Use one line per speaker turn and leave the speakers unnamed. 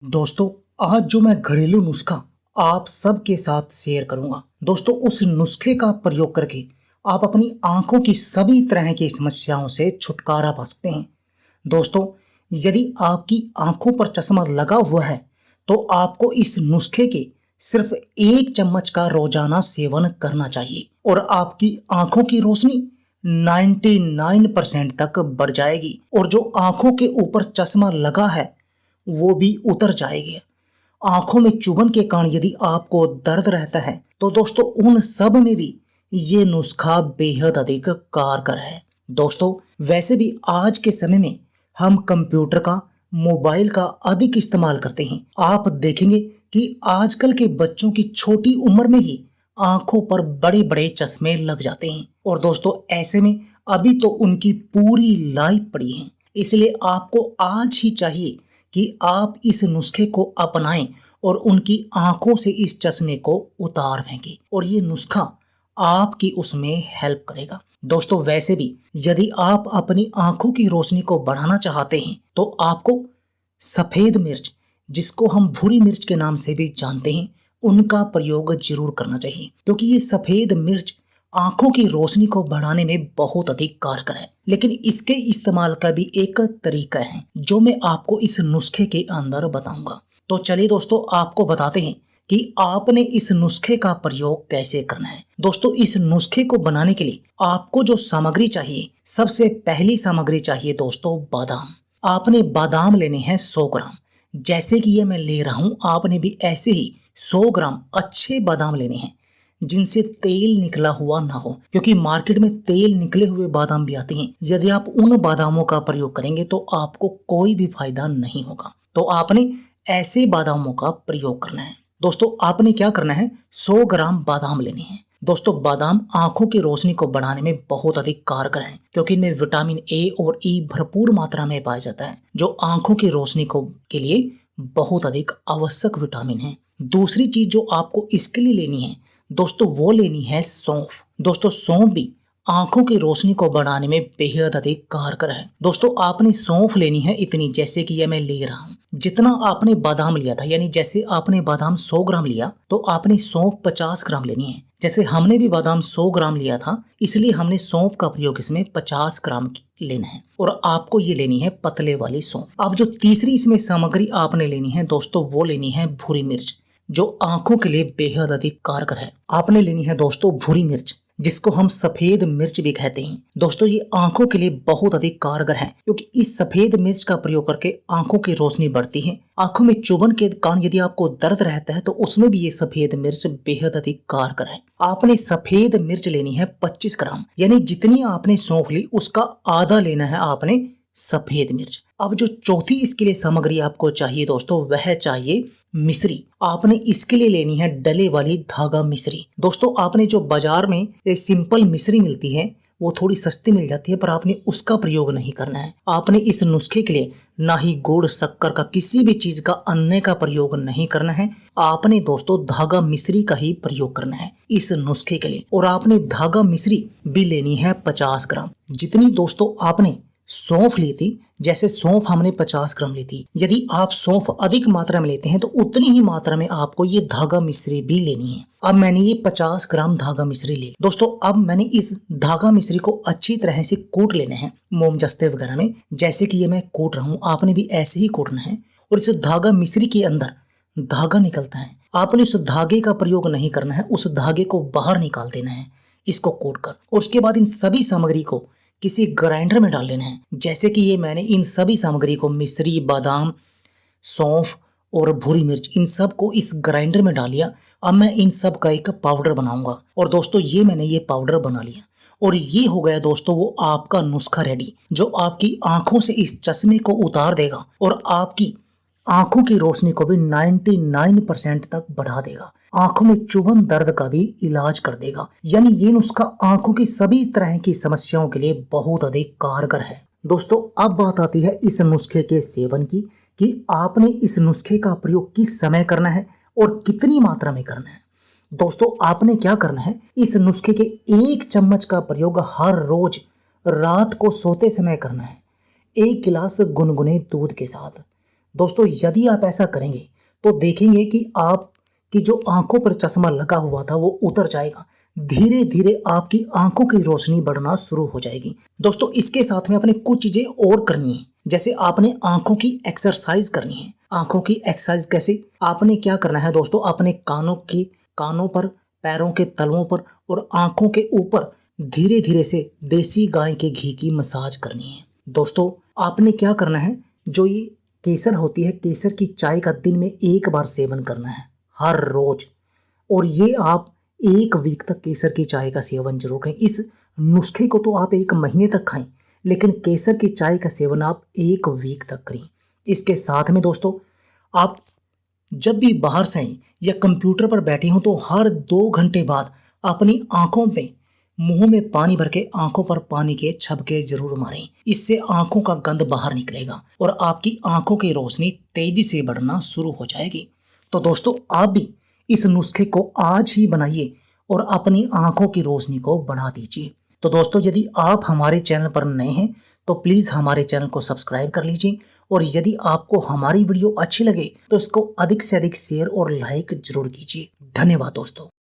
दोस्तों, आज जो मैं घरेलू नुस्खा आप सबके साथ शेयर करूंगा। दोस्तों, उस नुस्खे का प्रयोग करके आप अपनी आंखों की सभी तरह की समस्याओं से छुटकारा पा सकते हैं। दोस्तों, यदि आपकी आंखों पर चश्मा लगा हुआ है तो आपको इस नुस्खे के सिर्फ 1 चम्मच का रोजाना सेवन करना चाहिए और आपकी आंखों की रोशनी 99% तक बढ़ जाएगी और जो आंखों के ऊपर चश्मा लगा है वो भी उतर जाएगी। आंखों में चुभन के कारण यदि आपको दर्द रहता है तो दोस्तों उन सब में भी ये नुस्खा बेहद अधिक कारगर है। दोस्तों, वैसे भी आज के समय में हम कंप्यूटर का, मोबाइल का अधिक इस्तेमाल करते हैं। आप देखेंगे कि आजकल के बच्चों की छोटी उम्र में ही आंखों पर बड़े बड़े चश्मे लग जाते हैं और दोस्तों ऐसे में अभी तो उनकी पूरी लाइफ पड़ी है। इसलिए आपको आज ही चाहिए कि आप इस नुस्खे को अपनाएं और उनकी आंखों से इस चश्मे को उतार फेंकें और ये नुस्खा आपकी उसमें हेल्प करेगा। दोस्तों, वैसे भी यदि आप अपनी आंखों की रोशनी को बढ़ाना चाहते हैं तो आपको सफेद मिर्च, जिसको हम भूरी मिर्च के नाम से भी जानते हैं, उनका प्रयोग जरूर करना चाहिए क्योंकि ये सफेद मिर्च आंखों की रोशनी को बढ़ाने में बहुत अधिक कारगर है। लेकिन इसके इस्तेमाल का भी एक तरीका है जो मैं आपको इस नुस्खे के अंदर बताऊंगा। तो चलिए दोस्तों, आपको बताते हैं कि आपने इस नुस्खे का प्रयोग कैसे करना है। दोस्तों, इस नुस्खे को बनाने के लिए आपको जो सामग्री चाहिए, सबसे पहली सामग्री चाहिए दोस्तों बादाम। आपने बादाम लेने हैं 100 ग्राम। जैसे कि ये मैं ले रहा हूं, आपने भी ऐसे ही 100 ग्राम अच्छे बादाम लेने हैं जिनसे तेल निकला हुआ ना हो, क्योंकि मार्केट में तेल निकले हुए बादाम भी आते हैं। यदि आप उन बादामों का प्रयोग करेंगे तो आपको कोई भी फायदा नहीं होगा। तो आपने ऐसे बादामों का प्रयोग करना है। दोस्तों, आपने क्या करना है, 100 ग्राम बादाम लेने हैं। दोस्तों, बादाम आंखों की रोशनी को बढ़ाने में बहुत अधिक कारगर है क्योंकि इनमें विटामिन ए और ई भरपूर मात्रा में पाया जाता है जो आंखों की रोशनी को के लिए बहुत अधिक आवश्यक विटामिन है। दूसरी चीज जो आपको इसके लिए लेनी है दोस्तों, वो लेनी है सौंफ। दोस्तों, सौंफ भी आंखों की रोशनी को बढ़ाने में बेहद अधिक कारगर है। दोस्तों, आपने सौंफ लेनी है इतनी, जैसे कि ये मैं ले रहा हूँ। जितना आपने बादाम लिया था, यानी जैसे आपने बादाम 100 ग्राम लिया तो आपने सौंफ 50 ग्राम लेनी है। जैसे हमने भी बादाम 100 ग्राम लिया था, इसलिए हमने सौंफ का प्रयोग इसमें 50 ग्राम लेना है और आपको ये लेनी है पतले वाली सौंफ। अब जो तीसरी इसमें सामग्री आपने लेनी है दोस्तों, वो लेनी है भूरी मिर्च, जो आंखों के लिए बेहद अधिक कारगर है। आपने लेनी है दोस्तों भूरी मिर्च, जिसको हम सफेद मिर्च भी कहते हैं। दोस्तों, ये आंखों के लिए बहुत अधिक कारगर है क्योंकि इस सफेद मिर्च का प्रयोग करके आंखों की रोशनी बढ़ती है। आंखों में चुभन के कारण यदि आपको दर्द रहता है तो उसमें भी ये सफेद मिर्च बेहद अधिक कारगर है। आपने सफेद मिर्च लेनी है 25 ग्राम, यानी जितनी आपने सौंफ ली उसका आधा लेना है आपने सफेद मिर्च। अब जो चौथी इसके लिए सामग्री आपको चाहिए दोस्तों, वह चाहिए मिश्री। आपने इसके लिए लेनी है डले वाली धागा मिश्री। दोस्तों, आपने जो बाजार में एक सिंपल मिश्री मिलती है वो थोड़ी सस्ती मिल जाती है, पर आपने उसका प्रयोग नहीं करना है। आपने इस नुस्खे के लिए ना ही गुड़, शक्कर का, किसी भी चीज का अन्य का प्रयोग नहीं करना है। आपने दोस्तों धागा मिश्री का ही प्रयोग करना है इस नुस्खे के लिए और आपने धागा मिश्री भी लेनी है 50 ग्राम। जितनी दोस्तों आपने सौंफ ली थी, जैसे सौंफ हमने 50 ग्राम ली थी, यदि आप सौंफ अधिक मात्रा में लेते हैं तो उतनी ही मात्रा में आपको ये धागा मिश्री भी लेनी है। अब मैंने ये 50 ग्राम धागा मिश्री ली। दोस्तों, अब मैंने इस धागा मिश्री को अच्छी तरह से कूट लेना है मोमजस्ते वगैरह में, जैसे कि ये मैं कूट रहा हूँ। आपने भी ऐसे ही कूटना है और इस धागा मिश्री के अंदर धागा निकलता है, आपने उस धागे का प्रयोग नहीं करना है, उस धागे को बाहर निकाल देना है इसको कूट कर। और उसके बाद इन सभी सामग्री को किसी ग्राइंडर में डाल लेना है। जैसे कि ये मैंने इन सभी सामग्री को, मिश्री, बादाम, सौंफ और भूरी मिर्च, इन सब को इस ग्राइंडर में डाल लिया। अब मैं इन सब का एक पाउडर बनाऊंगा और दोस्तों ये मैंने ये पाउडर बना लिया और ये हो गया दोस्तों वो आपका नुस्खा रेडी, जो आपकी आंखों से इस चश्मे को उतार देगा और आपकी आंखों की रोशनी को भी 99% तक बढ़ा देगा। आंखों में चुभन, दर्द का भी इलाज कर देगा। यानी ये नुस्खा आंखों की सभी तरह की समस्याओं के लिए बहुत अधिक कारगर है। दोस्तों, अब बात आती है इस नुस्खे के सेवन की कि आपने इस नुस्खे का प्रयोग किस समय करना है और कितनी मात्रा में करना है। दोस्तों, आपने क्या करना है, इस नुस्खे के 1 चम्मच का प्रयोग हर रोज रात को सोते समय करना है, 1 गिलास गुनगुने दूध के साथ। दोस्तों यदि आप ऐसा करेंगे तो देखेंगे कि आपकी जो आंखों पर चश्मा लगा हुआ था वो उतर जाएगा। धीरे धीरे आपकी आंखों की रोशनी बढ़ना शुरू हो जाएगी। दोस्तों इसके साथ में अपने कुछ चीजें और करनी है, जैसे आपने आंखों की एक्सरसाइज करनी है। आंखों की एक्सरसाइज कैसे? आपने क्या करना है दोस्तों, अपने कानों पर, पैरों के तलवों पर और आंखों के ऊपर धीरे धीरे से देसी गाय के घी की मसाज करनी है। दोस्तों आपने क्या करना है, जो ये केसर होती है, केसर की चाय का दिन में 1 बार सेवन करना है हर रोज। और ये आप 1 वीक तक केसर की चाय का सेवन जरूर करें। इस नुस्खे को तो आप 1 महीने तक खाएं, लेकिन केसर की चाय का सेवन आप 1 वीक तक करें। इसके साथ में दोस्तों आप जब भी बाहर से आएं या कंप्यूटर पर बैठे हों तो हर 2 घंटे बाद अपनी आंखों में, मुंह में पानी भर के आंखों पर पानी के छबके जरूर मारें। इससे आंखों का गंद बाहर निकलेगा और आपकी आंखों की रोशनी तेजी से बढ़ना शुरू हो जाएगी। तो दोस्तों आप भी इस नुस्खे को आज ही बनाइए और अपनी आंखों की रोशनी को बढ़ा दीजिए। तो दोस्तों यदि आप हमारे चैनल पर नए हैं तो प्लीज हमारे चैनल को सब्सक्राइब कर लीजिए, और यदि आपको हमारी वीडियो अच्छी लगे तो इसको अधिक से अधिक शेयर और लाइक जरूर कीजिए। धन्यवाद दोस्तों।